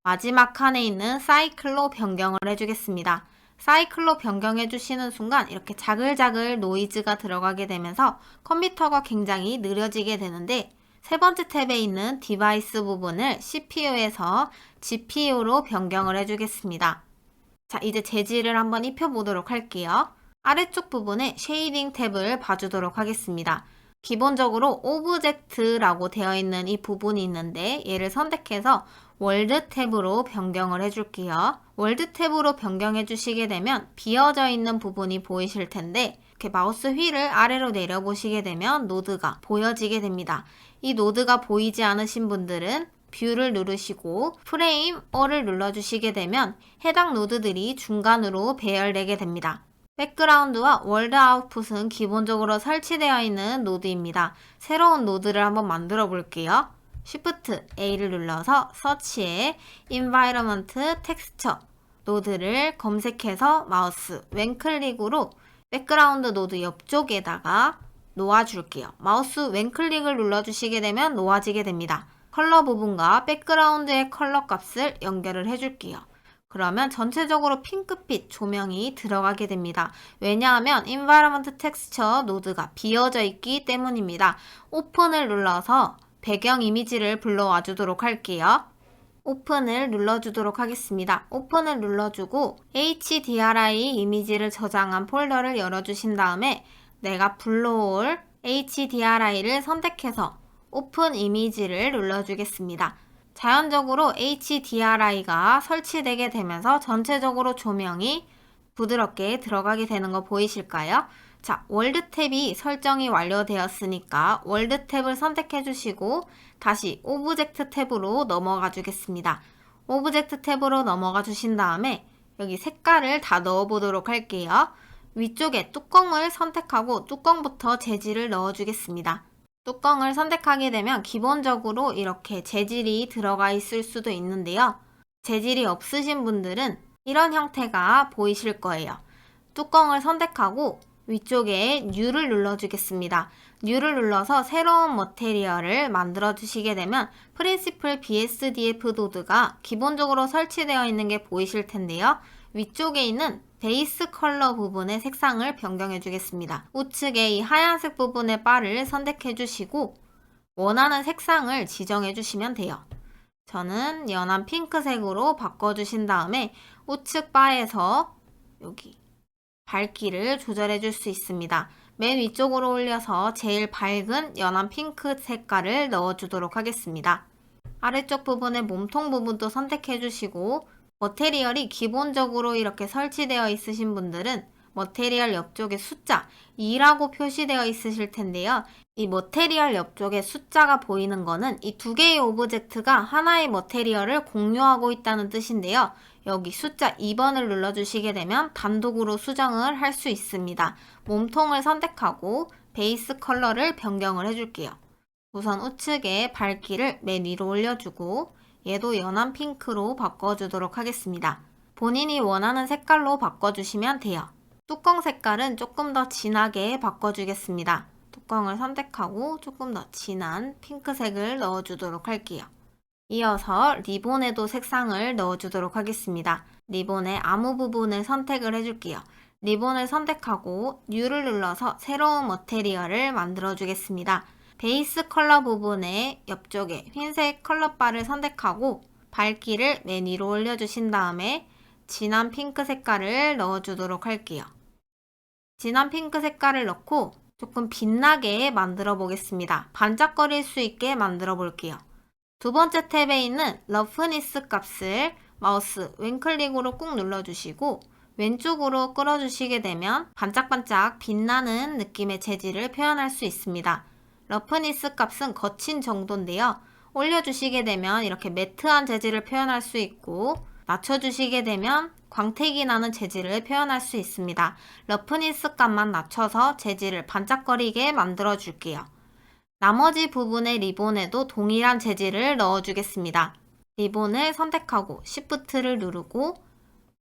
마지막 칸에 있는 사이클로 변경을 해주겠습니다. 사이클로 변경해 주시는 순간 이렇게 자글자글 노이즈가 들어가게 되면서 컴퓨터가 굉장히 느려지게 되는데 세 번째 탭에 있는 디바이스 부분을 CPU에서 GPU로 변경을 해주겠습니다. 자, 이제 재질을 한번 입혀보도록 할게요. 아래쪽 부분에 쉐이딩 탭을 봐주도록 하겠습니다. 기본적으로 오브젝트라고 되어 있는 이 부분이 있는데 얘를 선택해서 월드 탭으로 변경을 해줄게요. 월드 탭으로 변경해 주시게 되면 비어져 있는 부분이 보이실 텐데 이렇게 마우스 휠을 아래로 내려보시게 되면 노드가 보여지게 됩니다. 이 노드가 보이지 않으신 분들은 뷰를 누르시고 프레임 All을 눌러주시게 되면 해당 노드들이 중간으로 배열되게 됩니다. 백그라운드와 월드 아웃풋은 기본적으로 설치되어 있는 노드입니다. 새로운 노드를 한번 만들어 볼게요. Shift A를 눌러서 서치에 Environment Texture 노드를 검색해서 마우스 왼클릭으로 백그라운드 노드 옆쪽에다가 놓아줄게요. 마우스 왼클릭을 눌러주시게 되면 놓아지게 됩니다. 컬러 부분과 백그라운드의 컬러 값을 연결을 해줄게요. 그러면 전체적으로 핑크빛 조명이 들어가게 됩니다. 왜냐하면 Environment Texture 노드가 비어져 있기 때문입니다. 오픈을 눌러서 배경 이미지를 불러와 주도록 할게요. 오픈을 눌러주도록 하겠습니다. 오픈을 눌러주고 HDRI 이미지를 저장한 폴더를 열어주신 다음에 내가 불러올 HDRI를 선택해서 오픈 이미지를 눌러주겠습니다. 자연적으로 HDRI가 설치되게 되면서 전체적으로 조명이 부드럽게 들어가게 되는 거 보이실까요? 자, 월드 탭이 설정이 완료되었으니까 월드 탭을 선택해 주시고 다시 오브젝트 탭으로 넘어가 주겠습니다. 오브젝트 탭으로 넘어가 주신 다음에 여기 색깔을 다 넣어 보도록 할게요. 위쪽에 뚜껑을 선택하고 뚜껑부터 재질을 넣어 주겠습니다. 뚜껑을 선택하게 되면 기본적으로 이렇게 재질이 들어가 있을 수도 있는데요. 재질이 없으신 분들은 이런 형태가 보이실 거예요. 뚜껑을 선택하고 위쪽에 New를 눌러주겠습니다. New를 눌러서 새로운 머테리얼을 만들어 주시게 되면 프린시플 BSDF 노드가 기본적으로 설치되어 있는 게 보이실 텐데요. 위쪽에 있는 베이스 컬러 부분의 색상을 변경해 주겠습니다. 우측에 이 하얀색 부분의 바를 선택해 주시고 원하는 색상을 지정해 주시면 돼요. 저는 연한 핑크색으로 바꿔주신 다음에 우측 바에서 여기 밝기를 조절해 줄 수 있습니다. 맨 위쪽으로 올려서 제일 밝은 연한 핑크 색깔을 넣어주도록 하겠습니다. 아래쪽 부분의 몸통 부분도 선택해 주시고 머테리얼이 기본적으로 이렇게 설치되어 있으신 분들은 머테리얼 옆쪽에 숫자 2라고 표시되어 있으실 텐데요. 이 머테리얼 옆쪽에 숫자가 보이는 거는 이 두 개의 오브젝트가 하나의 머테리얼을 공유하고 있다는 뜻인데요. 여기 숫자 2번을 눌러주시게 되면 단독으로 수정을 할 수 있습니다. 몸통을 선택하고 베이스 컬러를 변경을 해줄게요. 우선 우측에 밝기를 맨 위로 올려주고 얘도 연한 핑크로 바꿔주도록 하겠습니다. 본인이 원하는 색깔로 바꿔주시면 돼요. 뚜껑 색깔은 조금 더 진하게 바꿔주겠습니다. 뚜껑을 선택하고 조금 더 진한 핑크색을 넣어주도록 할게요. 이어서 리본에도 색상을 넣어주도록 하겠습니다. 리본의 아무 부분을 선택을 해줄게요. 리본을 선택하고 U를 눌러서 새로운 머테리얼을 만들어주겠습니다. 베이스 컬러 부분의 옆쪽에 흰색 컬러바를 선택하고 밝기를 맨 위로 올려주신 다음에 진한 핑크 색깔을 넣어주도록 할게요. 진한 핑크 색깔을 넣고 조금 빛나게 만들어 보겠습니다. 반짝거릴 수 있게 만들어 볼게요. 두 번째 탭에 있는 러프니스 값을 마우스 왼클릭으로 꾹 눌러주시고 왼쪽으로 끌어주시게 되면 반짝반짝 빛나는 느낌의 재질을 표현할 수 있습니다. 러프니스 값은 거친 정도인데요. 올려주시게 되면 이렇게 매트한 재질을 표현할 수 있고 낮춰주시게 되면 광택이 나는 재질을 표현할 수 있습니다. 러프니스 값만 낮춰서 재질을 반짝거리게 만들어 줄게요. 나머지 부분의 리본에도 동일한 재질을 넣어주겠습니다. 리본을 선택하고 Shift를 누르고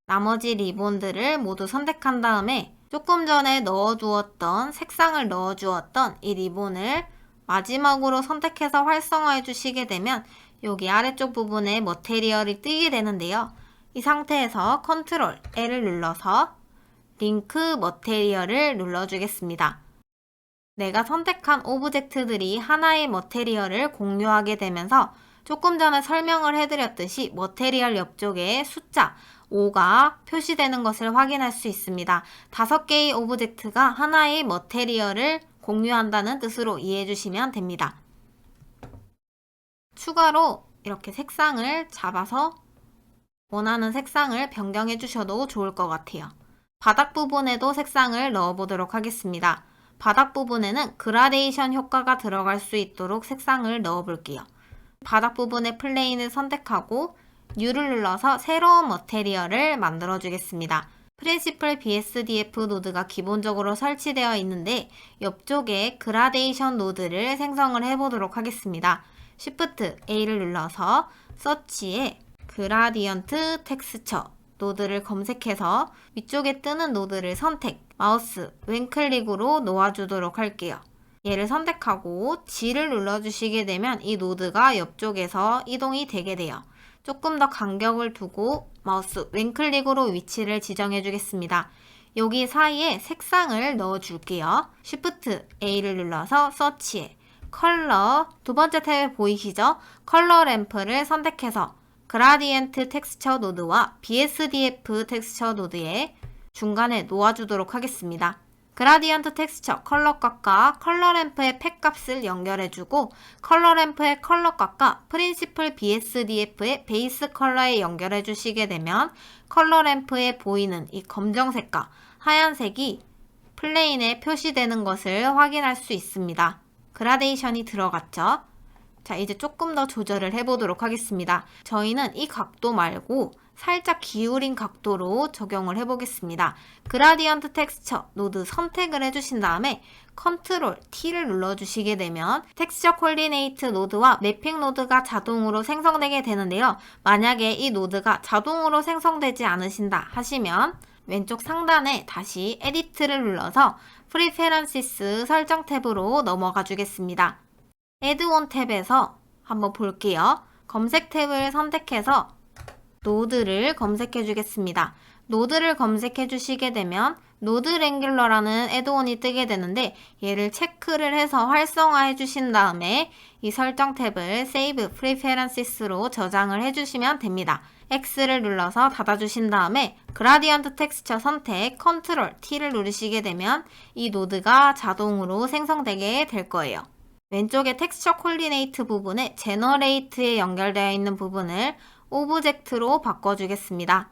나머지 리본들을 모두 선택한 다음에 조금 전에 넣어주었던 색상을 넣어주었던 이 리본을 마지막으로 선택해서 활성화해 주시게 되면 여기 아래쪽 부분에 머테리얼이 뜨게 되는데요. 이 상태에서 컨트롤 L을 눌러서 링크 머테리얼을 눌러주겠습니다. 내가 선택한 오브젝트들이 하나의 머테리얼을 공유하게 되면서 조금 전에 설명을 해드렸듯이 머테리얼 옆쪽에 숫자 5가 표시되는 것을 확인할 수 있습니다. 5개의 오브젝트가 하나의 머테리얼을 공유한다는 뜻으로 이해해 주시면 됩니다. 추가로 이렇게 색상을 잡아서 원하는 색상을 변경해 주셔도 좋을 것 같아요. 바닥 부분에도 색상을 넣어 보도록 하겠습니다. 바닥 부분에는 그라데이션 효과가 들어갈 수 있도록 색상을 넣어 볼게요. 바닥 부분의 플레인을 선택하고 U를 눌러서 새로운 머테리얼을 만들어 주겠습니다. 프린시플 BSDF 노드가 기본적으로 설치되어 있는데 옆쪽에 그라데이션 노드를 생성을 해보도록 하겠습니다. Shift A를 눌러서 서치에 그라디언트 텍스처 노드를 검색해서 위쪽에 뜨는 노드를 선택, 마우스 왼클릭으로 놓아주도록 할게요. 얘를 선택하고 G를 눌러주시게 되면 이 노드가 옆쪽에서 이동이 되게 돼요. 조금 더 간격을 두고 마우스 왼클릭으로 위치를 지정해 주겠습니다. 여기 사이에 색상을 넣어 줄게요. Shift A를 눌러서 서치에 컬러, 두 번째 탭에 보이시죠? 컬러 램프를 선택해서 그라디언트 텍스처 노드와 BSDF 텍스처 노드의 중간에 놓아주도록 하겠습니다. 그라디언트 텍스처 컬러 값과 컬러 램프의 팩 값을 연결해주고 컬러 램프의 컬러 값과 프린시플 BSDF의 베이스 컬러에 연결해 주시게 되면 컬러 램프에 보이는 이 검정색과 하얀색이 플레인에 표시되는 것을 확인할 수 있습니다. 그라데이션이 들어갔죠? 자, 이제 조금 더 조절을 해보도록 하겠습니다. 저희는 이 각도 말고 살짝 기울인 각도로 적용을 해보겠습니다. 그라디언트 텍스처 노드 선택을 해주신 다음에 컨트롤 T를 눌러주시게 되면 텍스처 코디네이트 노드와 매핑 노드가 자동으로 생성되게 되는데요. 만약에 이 노드가 자동으로 생성되지 않으신다 하시면 왼쪽 상단에 다시 에디트를 눌러서 프리페런시스 설정 탭으로 넘어가 주겠습니다. 애드온 탭에서 한번 볼게요. 검색 탭을 선택해서 노드를 검색해 주겠습니다. 노드를 검색해 주시게 되면 노드 랭귤러라는 애드온이 뜨게 되는데 얘를 체크를 해서 활성화해 주신 다음에 이 설정 탭을 Save Preferences로 저장을 해주시면 됩니다. X를 눌러서 닫아주신 다음에 그라디언트 텍스처 선택 Ctrl T를 누르시게 되면 이 노드가 자동으로 생성되게 될 거예요. 왼쪽에 텍스처 콜디네이트 부분에 제너레이트에 연결되어 있는 부분을 오브젝트로 바꿔주겠습니다.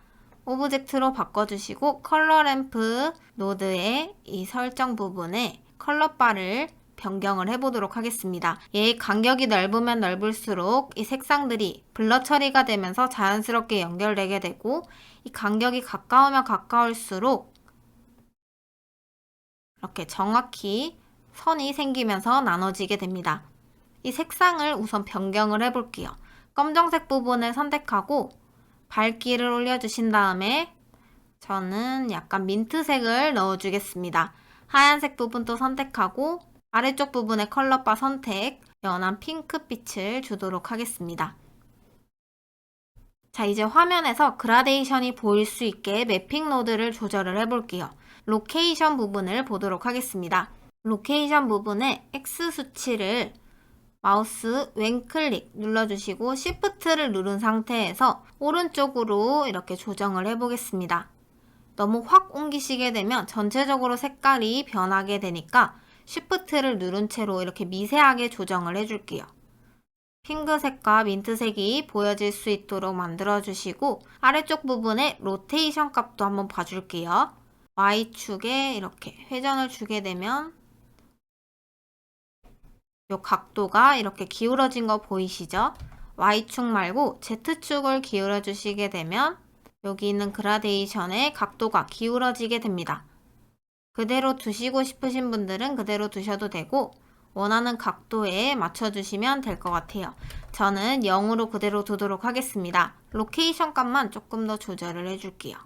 오브젝트로 바꿔주시고 컬러 램프 노드의 이 설정 부분에 컬러바를 변경을 해보도록 하겠습니다. 얘의 간격이 넓으면 넓을수록 이 색상들이 블러 처리가 되면서 자연스럽게 연결되게 되고 이 간격이 가까우면 가까울수록 이렇게 정확히 선이 생기면서 나눠지게 됩니다. 이 색상을 우선 변경을 해볼게요. 검정색 부분을 선택하고 밝기를 올려주신 다음에 저는 약간 민트색을 넣어주겠습니다. 하얀색 부분도 선택하고 아래쪽 부분의 컬러바 선택, 연한 핑크빛을 주도록 하겠습니다. 자, 이제 화면에서 그라데이션이 보일 수 있게 매핑 노드를 조절을 해볼게요. 로케이션 부분을 보도록 하겠습니다. 로케이션 부분에 X 수치를 마우스 왼클릭 눌러주시고 Shift를 누른 상태에서 오른쪽으로 이렇게 조정을 해보겠습니다. 너무 확 옮기시게 되면 전체적으로 색깔이 변하게 되니까 Shift를 누른 채로 이렇게 미세하게 조정을 해줄게요. 핑크색과 민트색이 보여질 수 있도록 만들어주시고 아래쪽 부분에 로테이션 값도 한번 봐줄게요. Y축에 이렇게 회전을 주게 되면 이 각도가 이렇게 기울어진 거 보이시죠? Y축 말고 Z축을 기울여 주시게 되면 여기 있는 그라데이션의 각도가 기울어지게 됩니다. 그대로 두시고 싶으신 분들은 그대로 두셔도 되고 원하는 각도에 맞춰주시면 될 것 같아요. 저는 0으로 그대로 두도록 하겠습니다. 로케이션 값만 조금 더 조절을 해줄게요.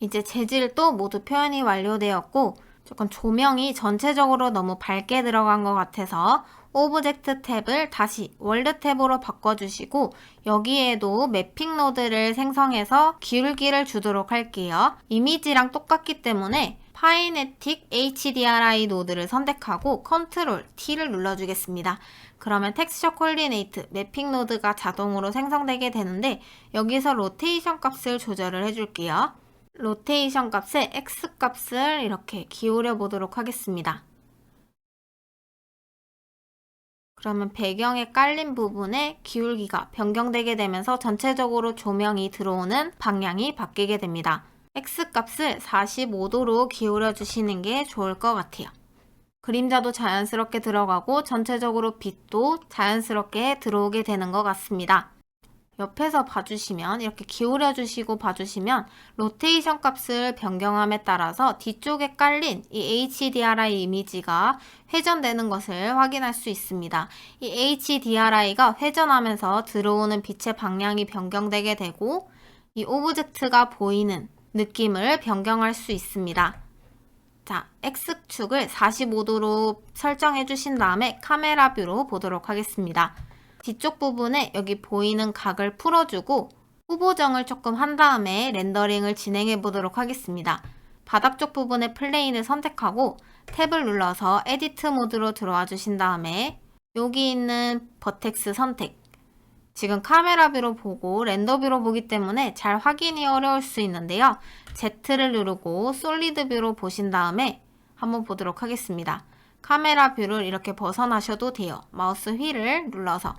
이제 재질도 모두 표현이 완료되었고 조금 조명이 전체적으로 너무 밝게 들어간 것 같아서 오브젝트 탭을 다시 월드 탭으로 바꿔주시고 여기에도 매핑 노드를 생성해서 기울기를 주도록 할게요. 이미지랑 똑같기 때문에 파이네틱 HDRI 노드를 선택하고 Ctrl T를 눌러주겠습니다. 그러면 텍스처 콜디네이트 매핑 노드가 자동으로 생성되게 되는데 여기서 로테이션 값을 조절을 해줄게요. 로테이션 값에 X 값을 이렇게 기울여 보도록 하겠습니다. 그러면 배경에 깔린 부분에 기울기가 변경되게 되면서 전체적으로 조명이 들어오는 방향이 바뀌게 됩니다. X 값을 45도로 기울여 주시는 게 좋을 것 같아요. 그림자도 자연스럽게 들어가고 전체적으로 빛도 자연스럽게 들어오게 되는 것 같습니다. 옆에서 봐주시면 이렇게 기울여 주시고 봐주시면 로테이션 값을 변경함에 따라서 뒤쪽에 깔린 이 HDRI 이미지가 회전되는 것을 확인할 수 있습니다. 이 HDRI가 회전하면서 들어오는 빛의 방향이 변경되게 되고 이 오브젝트가 보이는 느낌을 변경할 수 있습니다. 자, X축을 45도로 설정해 주신 다음에 카메라 뷰로 보도록 하겠습니다. 뒤쪽 부분에 여기 보이는 각을 풀어주고 후보정을 조금 한 다음에 렌더링을 진행해 보도록 하겠습니다. 바닥 쪽 부분의 플레인을 선택하고 탭을 눌러서 에디트 모드로 들어와 주신 다음에 여기 있는 버텍스 선택, 지금 카메라 뷰로 보고 렌더 뷰로 보기 때문에 잘 확인이 어려울 수 있는데요. Z를 누르고 솔리드 뷰로 보신 다음에 한번 보도록 하겠습니다. 카메라 뷰를 이렇게 벗어나셔도 돼요. 마우스 휠을 눌러서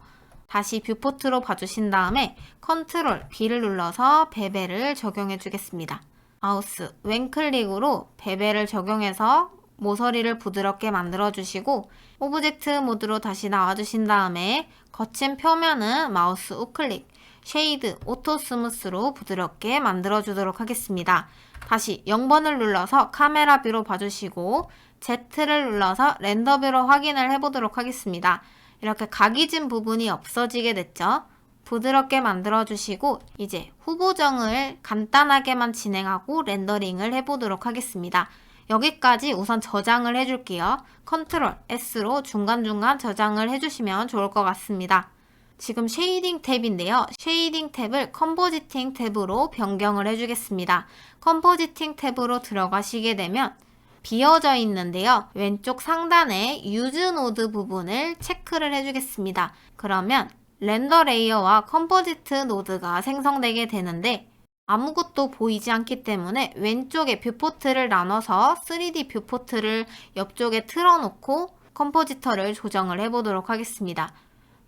다시 뷰포트로 봐주신 다음에 컨트롤 B를 눌러서 베벨을 적용해 주겠습니다. 마우스 왼클릭으로 베벨을 적용해서 모서리를 부드럽게 만들어 주시고 오브젝트 모드로 다시 나와 주신 다음에 거친 표면은 마우스 우클릭, 쉐이드, 오토 스무스로 부드럽게 만들어 주도록 하겠습니다. 다시 0번을 눌러서 카메라 뷰로 봐주시고 Z를 눌러서 렌더 뷰로 확인을 해보도록 하겠습니다. 이렇게 각이 진 부분이 없어지게 됐죠. 부드럽게 만들어 주시고 이제 후보정을 간단하게만 진행하고 렌더링을 해보도록 하겠습니다. 여기까지 우선 저장을 해줄게요. Ctrl S로 중간중간 저장을 해주시면 좋을 것 같습니다. 지금 쉐이딩 탭인데요. 쉐이딩 탭을 컴포지팅 탭으로 변경을 해주겠습니다. 컴포지팅 탭으로 들어가시게 되면 비어져 있는데요. 왼쪽 상단에 유즈 노드 부분을 체크를 해주겠습니다. 그러면 렌더 레이어와 컴포지트 노드가 생성되게 되는데 아무것도 보이지 않기 때문에 왼쪽에 뷰포트를 나눠서 3D 뷰포트를 옆쪽에 틀어놓고 컴포지터를 조정을 해보도록 하겠습니다.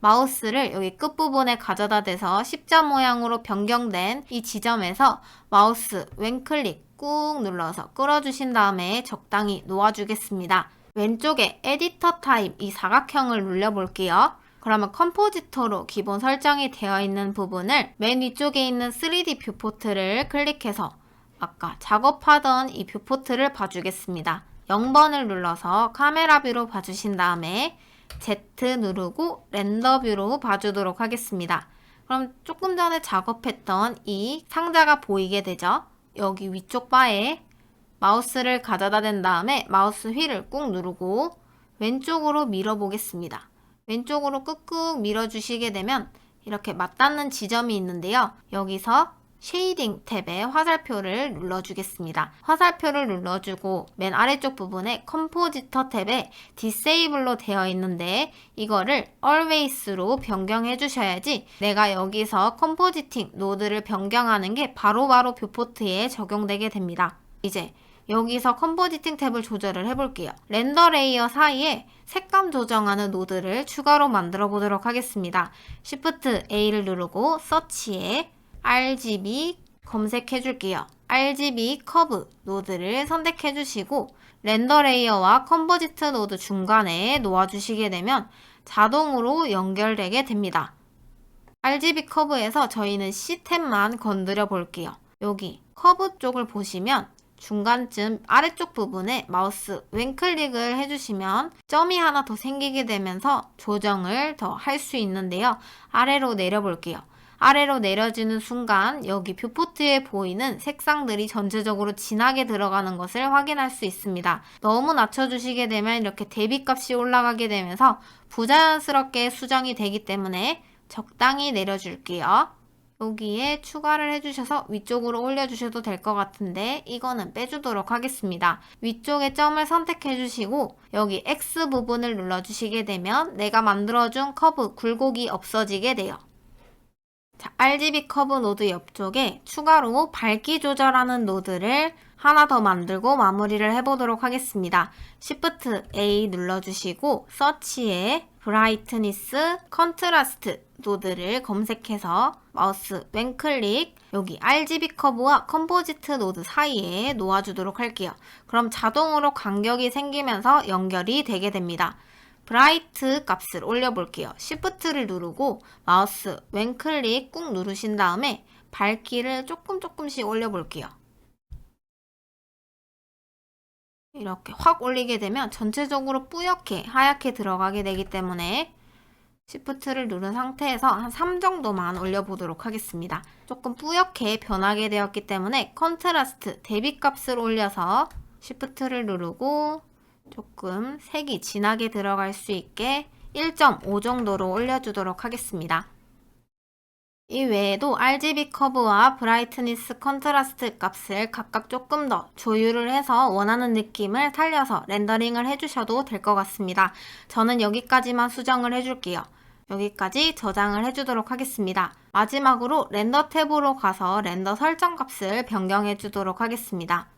마우스를 여기 끝부분에 가져다 대서 십자 모양으로 변경된 이 지점에서 마우스 왼클릭 꾹 눌러서 끌어주신 다음에 적당히 놓아주겠습니다. 왼쪽에 에디터 타입 이 사각형을 눌러볼게요. 그러면 컴포지터로 기본 설정이 되어 있는 부분을 맨 위쪽에 있는 3D 뷰포트를 클릭해서 아까 작업하던 이 뷰포트를 봐주겠습니다. 0번을 눌러서 카메라 뷰로 봐주신 다음에 Z 누르고 렌더 뷰로 봐주도록 하겠습니다. 그럼 조금 전에 작업했던 이 상자가 보이게 되죠? 여기 위쪽 바에 마우스를 가져다 댄 다음에 마우스 휠을 꾹 누르고 왼쪽으로 밀어 보겠습니다. 왼쪽으로 꾹꾹 밀어주시게 되면 이렇게 맞닿는 지점이 있는데요. 여기서 쉐이딩 탭에 화살표를 눌러주겠습니다. 화살표를 눌러주고 맨 아래쪽 부분에 컴포지터 탭에 디세이블로 되어 있는데 이거를 always로 변경해 주셔야지 내가 여기서 컴포지팅 노드를 변경하는 게 바로바로 뷰포트에 적용되게 됩니다. 이제 여기서 컴포지팅 탭을 조절을 해볼게요. 렌더 레이어 사이에 색감 조정하는 노드를 추가로 만들어 보도록 하겠습니다. Shift A를 누르고 서치에 RGB 검색해 줄게요. RGB 커브 노드를 선택해 주시고 렌더 레이어와 컴포지트 노드 중간에 놓아 주시게 되면 자동으로 연결되게 됩니다. RGB 커브에서 저희는 C 탭만 건드려 볼게요. 여기 커브 쪽을 보시면 중간쯤 아래쪽 부분에 마우스 왼클릭을 해주시면 점이 하나 더 생기게 되면서 조정을 더 할 수 있는데요. 아래로 내려볼게요. 아래로 내려지는 순간 여기 뷰포트에 보이는 색상들이 전체적으로 진하게 들어가는 것을 확인할 수 있습니다. 너무 낮춰주시게 되면 이렇게 대비값이 올라가게 되면서 부자연스럽게 수정이 되기 때문에 적당히 내려줄게요. 여기에 추가를 해주셔서 위쪽으로 올려주셔도 될 것 같은데 이거는 빼주도록 하겠습니다. 위쪽에 점을 선택해주시고 여기 X 부분을 눌러주시게 되면 내가 만들어준 커브 굴곡이 없어지게 돼요. 자, RGB 커브 노드 옆쪽에 추가로 밝기 조절하는 노드를 하나 더 만들고 마무리를 해보도록 하겠습니다. Shift A 눌러주시고 서치에 브라이트니스, 컨트라스트 노드를 검색해서 마우스 왼클릭 여기 RGB 커브와 컴포지트 노드 사이에 놓아주도록 할게요. 그럼 자동으로 간격이 생기면서 연결이 되게 됩니다. 브라이트 값을 올려볼게요. Shift를 누르고 마우스 왼클릭 꾹 누르신 다음에 밝기를 조금씩 올려볼게요. 이렇게 확 올리게 되면 전체적으로 뿌옇게 하얗게 들어가게 되기 때문에 Shift를 누른 상태에서 한 3 정도만 올려보도록 하겠습니다. 조금 뿌옇게 변하게 되었기 때문에 컨트라스트 대비값을 올려서 Shift를 누르고 조금 색이 진하게 들어갈 수 있게 1.5 정도로 올려주도록 하겠습니다. 이 외에도 RGB 커브와 브라이트니스 컨트라스트 값을 각각 조금 더 조율을 해서 원하는 느낌을 살려서 렌더링을 해주셔도 될 것 같습니다. 저는 여기까지만 수정을 해줄게요. 여기까지 저장을 해주도록 하겠습니다. 마지막으로 렌더 탭으로 가서 렌더 설정 값을 변경해 주도록 하겠습니다.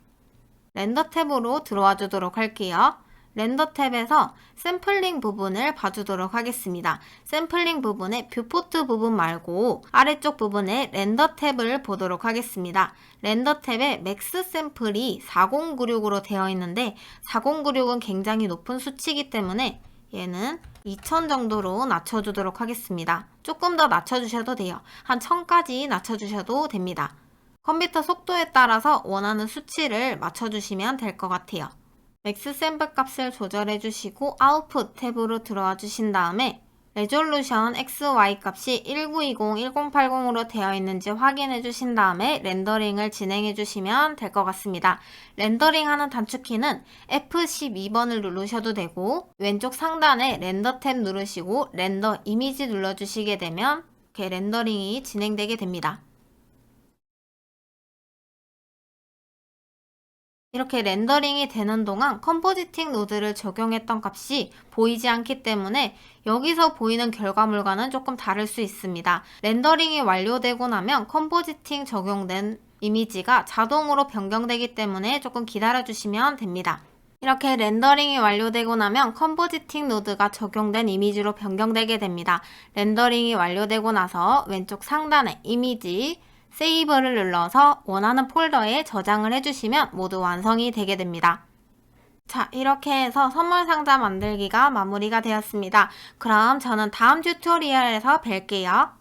렌더 탭으로 들어와 주도록 할게요. 렌더 탭에서 샘플링 부분을 봐주도록 하겠습니다. 샘플링 부분의 뷰포트 부분 말고 아래쪽 부분에 렌더 탭을 보도록 하겠습니다. 렌더 탭에 맥스 샘플이 4096으로 되어 있는데 4096은 굉장히 높은 수치이기 때문에 얘는 2000 정도로 낮춰주도록 하겠습니다. 조금 더 낮춰주셔도 돼요. 한 1000까지 낮춰주셔도 됩니다. 컴퓨터 속도에 따라서 원하는 수치를 맞춰주시면 될 것 같아요. 맥스 샘플 값을 조절해 주시고 아웃풋 탭으로 들어와 주신 다음에 레졸루션 XY 값이 1920, 1080으로 되어 있는지 확인해 주신 다음에 렌더링을 진행해 주시면 될 것 같습니다. 렌더링하는 단축키는 F12번을 누르셔도 되고 왼쪽 상단에 렌더 탭 누르시고 렌더 이미지 눌러주시게 되면 이렇게 렌더링이 진행되게 됩니다. 이렇게 렌더링이 되는 동안 컴포지팅 노드를 적용했던 값이 보이지 않기 때문에 여기서 보이는 결과물과는 조금 다를 수 있습니다. 렌더링이 완료되고 나면 컴포지팅 적용된 이미지가 자동으로 변경되기 때문에 조금 기다려 주시면 됩니다. 이렇게 렌더링이 완료되고 나면 컴포지팅 노드가 적용된 이미지로 변경되게 됩니다. 렌더링이 완료되고 나서 왼쪽 상단에 이미지, 세이브를 눌러서 원하는 폴더에 저장을 해주시면 모두 완성이 되게 됩니다. 자, 이렇게 해서 선물 상자 만들기가 마무리가 되었습니다. 그럼 저는 다음 튜토리얼에서 뵐게요.